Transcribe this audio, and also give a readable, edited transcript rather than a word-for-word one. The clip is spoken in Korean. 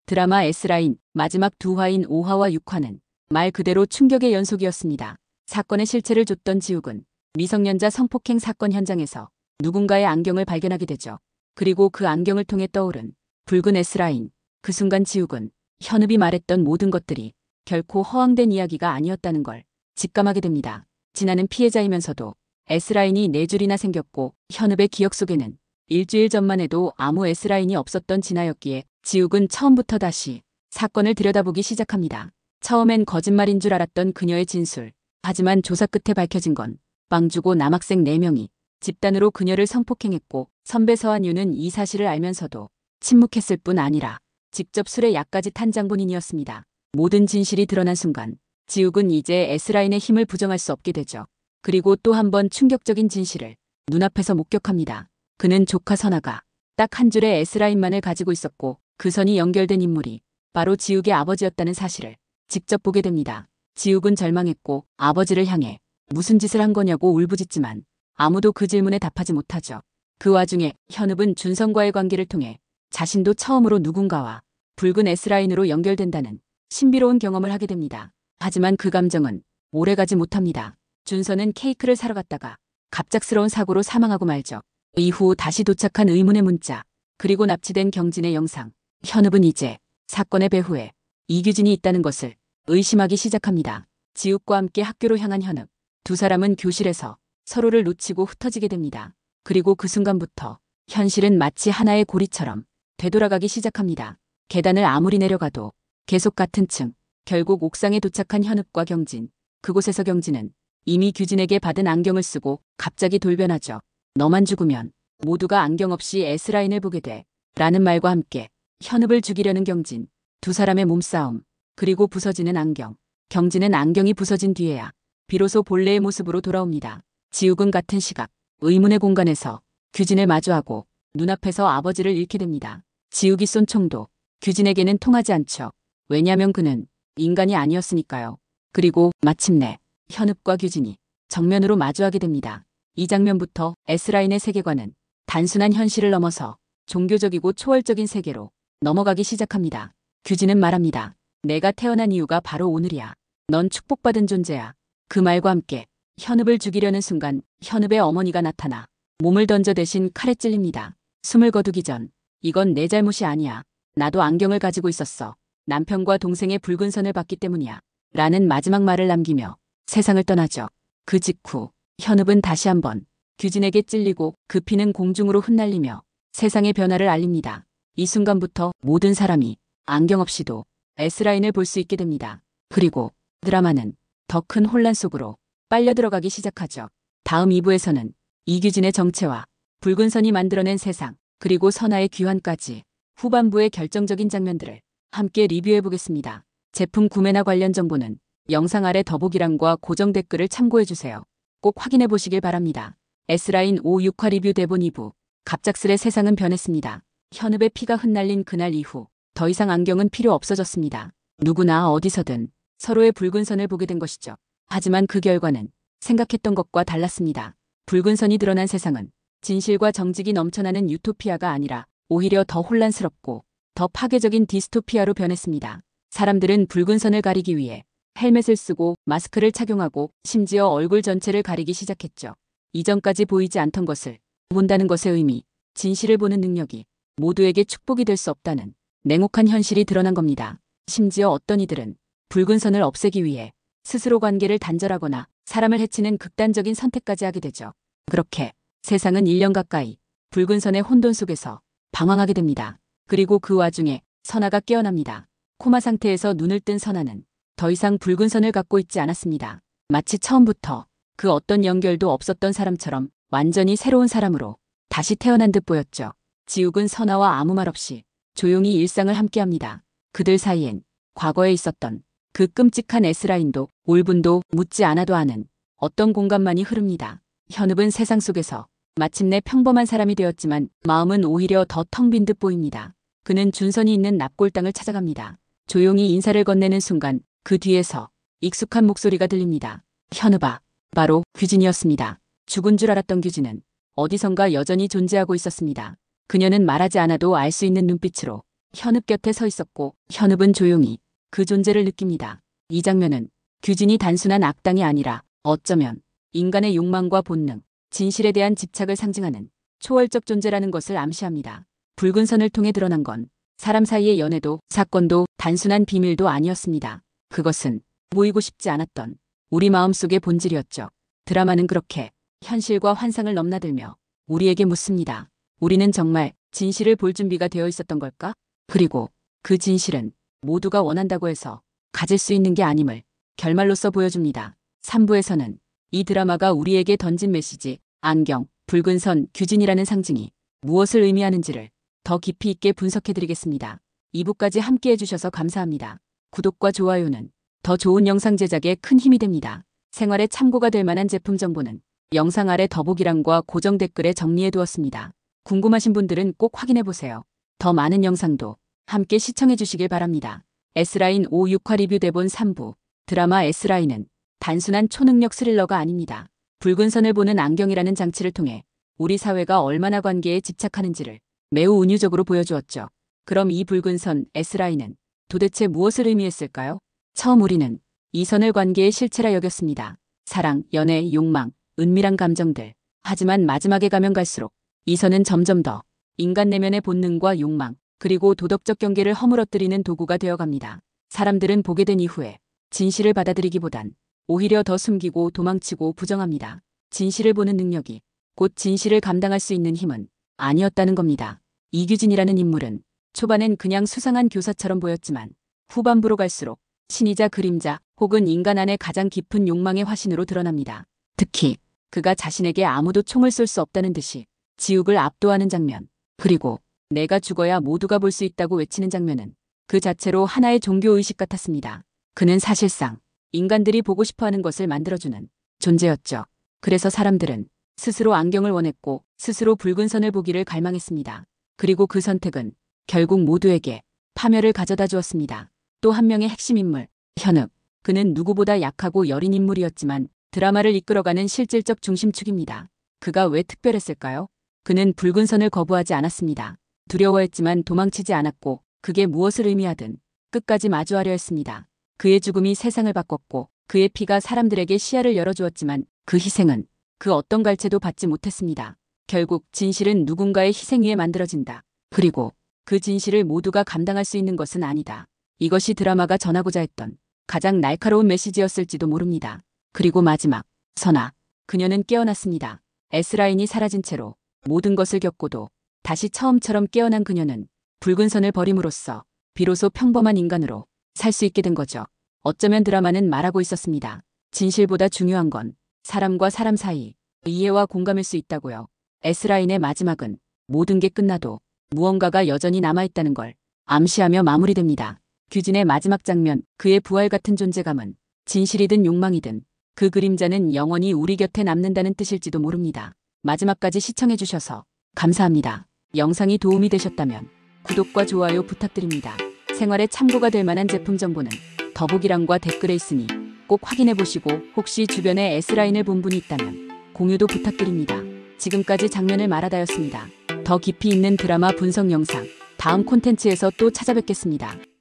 드라마 S라인 마지막 두 화인 5화와 6화는 말 그대로 충격의 연속이었습니다. 사건의 실체를 줬던 지욱은 미성년자 성폭행 사건 현장에서 누군가의 안경을 발견하게 되죠. 그리고 그 안경을 통해 떠오른 붉은 S라인. 그 순간 지욱은 현읍이 말했던 모든 것들이 결코 허황된 이야기가 아니었다는 걸 직감하게 됩니다. 진아는 피해자이면서도 S라인이 4줄이나 생겼고 현읍의 기억 속에는 일주일 전만 해도 아무 S라인이 없었던 진아였기에 지욱은 처음부터 다시 사건을 들여다보기 시작합니다. 처음엔 거짓말인 줄 알았던 그녀의 진술. 하지만 조사 끝에 밝혀진 건 빵 주고 남학생 4명이 집단으로 그녀를 성폭행했고 선배 서한유는 이 사실을 알면서도 침묵했을 뿐 아니라 직접 술에 약까지 탄 장본인이었습니다. 모든 진실이 드러난 순간 지욱은 이제 S라인의 힘을 부정할 수 없게 되죠. 그리고 또 한 번 충격적인 진실을 눈앞에서 목격합니다. 그는 조카 선아가 딱 한 줄의 S라인만을 가지고 있었고 그 선이 연결된 인물이 바로 지욱의 아버지였다는 사실을 직접 보게 됩니다. 지욱은 절망했고 아버지를 향해 무슨 짓을 한 거냐고 울부짖지만 아무도 그 질문에 답하지 못하죠. 그 와중에 현읍은 준성과의 관계를 통해 자신도 처음으로 누군가와 붉은 S라인으로 연결된다는 신비로운 경험을 하게 됩니다. 하지만 그 감정은 오래가지 못합니다. 준서는 케이크를 사러 갔다가 갑작스러운 사고로 사망하고 말죠. 이후 다시 도착한 의문의 문자, 그리고 납치된 경진의 영상. 현읍은 이제 사건의 배후에 이규진이 있다는 것을 의심하기 시작합니다. 지욱과 함께 학교로 향한 현읍. 두 사람은 교실에서 서로를 놓치고 흩어지게 됩니다. 그리고 그 순간부터 현실은 마치 하나의 고리처럼 되돌아가기 시작합니다. 계단을 아무리 내려가도 계속 같은 층. 결국 옥상에 도착한 현읍과 경진. 그곳에서 경진은 이미 규진에게 받은 안경을 쓰고 갑자기 돌변하죠. 너만 죽으면 모두가 안경 없이 S라인을 보게 돼. 라는 말과 함께 현읍을 죽이려는 경진. 두 사람의 몸싸움. 그리고 부서지는 안경. 경진은 안경이 부서진 뒤에야 비로소 본래의 모습으로 돌아옵니다. 지욱은 같은 시각 의문의 공간에서 규진을 마주하고 눈앞에서 아버지를 잃게 됩니다. 지욱이 쏜 총도 규진에게는 통하지 않죠. 왜냐면 그는 인간이 아니었으니까요. 그리고 마침내 현읍과 규진이 정면으로 마주하게 됩니다. 이 장면부터 S라인의 세계관은 단순한 현실을 넘어서 종교적이고 초월적인 세계로 넘어가기 시작합니다. 규진은 말합니다. 내가 태어난 이유가 바로 오늘이야. 넌 축복받은 존재야. 그 말과 함께 현읍을 죽이려는 순간 현읍의 어머니가 나타나 몸을 던져 대신 칼에 찔립니다. 숨을 거두기 전 이건 내 잘못이 아니야. 나도 안경을 가지고 있었어. 남편과 동생의 붉은 선을 봤기 때문이야. 라는 마지막 말을 남기며 세상을 떠나죠. 그 직후 현읍은 다시 한번 규진에게 찔리고 그 피는 공중으로 흩날리며 세상의 변화를 알립니다. 이 순간부터 모든 사람이 안경 없이도 S라인을 볼 수 있게 됩니다. 그리고 드라마는 더 큰 혼란 속으로 빨려 들어가기 시작하죠. 다음 2부에서는 이규진의 정체와 붉은 선이 만들어낸 세상, 그리고 선아의 귀환까지 후반부의 결정적인 장면들을 함께 리뷰해보겠습니다. 제품 구매나 관련 정보는 영상 아래 더보기란과 고정 댓글을 참고해주세요. 꼭 확인해보시길 바랍니다. S라인 5, 6화 리뷰 대본 2부. 갑작스레 세상은 변했습니다. 현읍의 피가 흩날린 그날 이후 더 이상 안경은 필요 없어졌습니다. 누구나 어디서든 서로의 붉은 선을 보게 된 것이죠. 하지만 그 결과는 생각했던 것과 달랐습니다. 붉은 선이 드러난 세상은 진실과 정직이 넘쳐나는 유토피아가 아니라 오히려 더 혼란스럽고 더 파괴적인 디스토피아로 변했습니다. 사람들은 붉은 선을 가리기 위해 헬멧을 쓰고 마스크를 착용하고 심지어 얼굴 전체를 가리기 시작했죠. 이전까지 보이지 않던 것을 본다는 것의 의미, 진실을 보는 능력이 모두에게 축복이 될 수 없다는 냉혹한 현실이 드러난 겁니다. 심지어 어떤 이들은 붉은 선을 없애기 위해 스스로 관계를 단절하거나 사람을 해치는 극단적인 선택까지 하게 되죠. 그렇게 세상은 1년 가까이 붉은 선의 혼돈 속에서 방황하게 됩니다. 그리고 그 와중에 선아가 깨어납니다. 코마 상태에서 눈을 뜬 선아는 더 이상 붉은 선을 갖고 있지 않았습니다. 마치 처음부터 그 어떤 연결도 없었던 사람처럼 완전히 새로운 사람으로 다시 태어난 듯 보였죠. 지욱은 선아와 아무 말 없이 조용히 일상을 함께합니다. 그들 사이엔 과거에 있었던 그 끔찍한 S라인도 울분도 묻지 않아도 아는 어떤 공간만이 흐릅니다. 현읍은 세상 속에서 마침내 평범한 사람이 되었지만 마음은 오히려 더 텅 빈 듯 보입니다. 그는 준선이 있는 납골당을 찾아갑니다. 조용히 인사를 건네는 순간 그 뒤에서 익숙한 목소리가 들립니다. 현읍아. 바로 규진이었습니다. 죽은 줄 알았던 규진은 어디선가 여전히 존재하고 있었습니다. 그녀는 말하지 않아도 알 수 있는 눈빛으로 현읍 곁에 서 있었고 현읍은 조용히 그 존재를 느낍니다. 이 장면은 규진이 단순한 악당이 아니라 어쩌면 인간의 욕망과 본능, 진실에 대한 집착을 상징하는 초월적 존재라는 것을 암시합니다. 붉은 선을 통해 드러난 건 사람 사이의 연애도 사건도 단순한 비밀도 아니었습니다. 그것은 보이고 싶지 않았던 우리 마음속의 본질이었죠. 드라마는 그렇게 현실과 환상을 넘나들며 우리에게 묻습니다. 우리는 정말 진실을 볼 준비가 되어 있었던 걸까? 그리고 그 진실은 모두가 원한다고 해서 가질 수 있는 게 아님을 결말로써 보여줍니다. 3부에서는 이 드라마가 우리에게 던진 메시지, 안경, 붉은 선, 규진이라는 상징이 무엇을 의미하는지를 더 깊이 있게 분석해드리겠습니다. 2부까지 함께 해주셔서 감사합니다. 구독과 좋아요는 더 좋은 영상 제작에 큰 힘이 됩니다. 생활에 참고가 될 만한 제품 정보는 영상 아래 더보기란과 고정 댓글에 정리해두었습니다. 궁금하신 분들은 꼭 확인해보세요. 더 많은 영상도 함께 시청해주시길 바랍니다. S라인 5-6화 리뷰 대본 3부. 드라마 S라인은 단순한 초능력 스릴러가 아닙니다. 붉은 선을 보는 안경이라는 장치를 통해 우리 사회가 얼마나 관계에 집착하는지를 매우 은유적으로 보여주었죠. 그럼 이 붉은 선 S라인은 도대체 무엇을 의미했을까요? 처음 우리는 이 선을 관계의 실체라 여겼습니다. 사랑, 연애, 욕망, 은밀한 감정들. 하지만 마지막에 가면 갈수록 이 선은 점점 더 인간 내면의 본능과 욕망, 그리고 도덕적 경계를 허물어뜨리는 도구가 되어갑니다. 사람들은 보게 된 이후에 진실을 받아들이기보단 오히려 더 숨기고 도망치고 부정합니다. 진실을 보는 능력이 곧 진실을 감당할 수 있는 힘은 아니었다는 겁니다. 이규진이라는 인물은 초반엔 그냥 수상한 교사처럼 보였지만 후반부로 갈수록 신이자 그림자 혹은 인간 안의 가장 깊은 욕망의 화신으로 드러납니다. 특히 그가 자신에게 아무도 총을 쏠 수 없다는 듯이 지옥을 압도하는 장면, 그리고 내가 죽어야 모두가 볼 수 있다고 외치는 장면은 그 자체로 하나의 종교의식 같았습니다. 그는 사실상 인간들이 보고 싶어하는 것을 만들어주는 존재였죠. 그래서 사람들은 스스로 안경을 원했고 스스로 붉은 선을 보기를 갈망했습니다. 그리고 그 선택은 결국 모두에게 파멸을 가져다 주었습니다. 또 한 명의 핵심 인물, 현읍. 그는 누구보다 약하고 여린 인물이었지만 드라마를 이끌어가는 실질적 중심축입니다. 그가 왜 특별했을까요? 그는 붉은 선을 거부하지 않았습니다. 두려워했지만 도망치지 않았고 그게 무엇을 의미하든 끝까지 마주하려 했습니다. 그의 죽음이 세상을 바꿨고 그의 피가 사람들에게 시야를 열어주었지만 그 희생은 그 어떤 갈채도 받지 못했습니다. 결국 진실은 누군가의 희생 위에 만들어진다. 그리고 그 진실을 모두가 감당할 수 있는 것은 아니다. 이것이 드라마가 전하고자 했던 가장 날카로운 메시지였을지도 모릅니다. 그리고 마지막, 선아. 그녀는 깨어났습니다. S라인이 사라진 채로 모든 것을 겪고도 다시 처음처럼 깨어난 그녀는 붉은 선을 버림으로써 비로소 평범한 인간으로 살 수 있게 된 거죠. 어쩌면 드라마는 말하고 있었습니다. 진실보다 중요한 건 사람과 사람 사이 이해와 공감일 수 있다고요. S라인의 마지막은 모든 게 끝나도 무언가가 여전히 남아있다는 걸 암시하며 마무리됩니다. 규진의 마지막 장면, 그의 부활 같은 존재감은 진실이든 욕망이든 그 그림자는 영원히 우리 곁에 남는다는 뜻일지도 모릅니다. 마지막까지 시청해주셔서 감사합니다. 영상이 도움이 되셨다면 구독과 좋아요 부탁드립니다. 생활에 참고가 될 만한 제품 정보는 더보기란과 댓글에 있으니 꼭 확인해보시고 혹시 주변에 S라인을 본 분이 있다면 공유도 부탁드립니다. 지금까지 장면을 말하다였습니다. 더 깊이 있는 드라마 분석 영상, 다음 콘텐츠에서 또 찾아뵙겠습니다.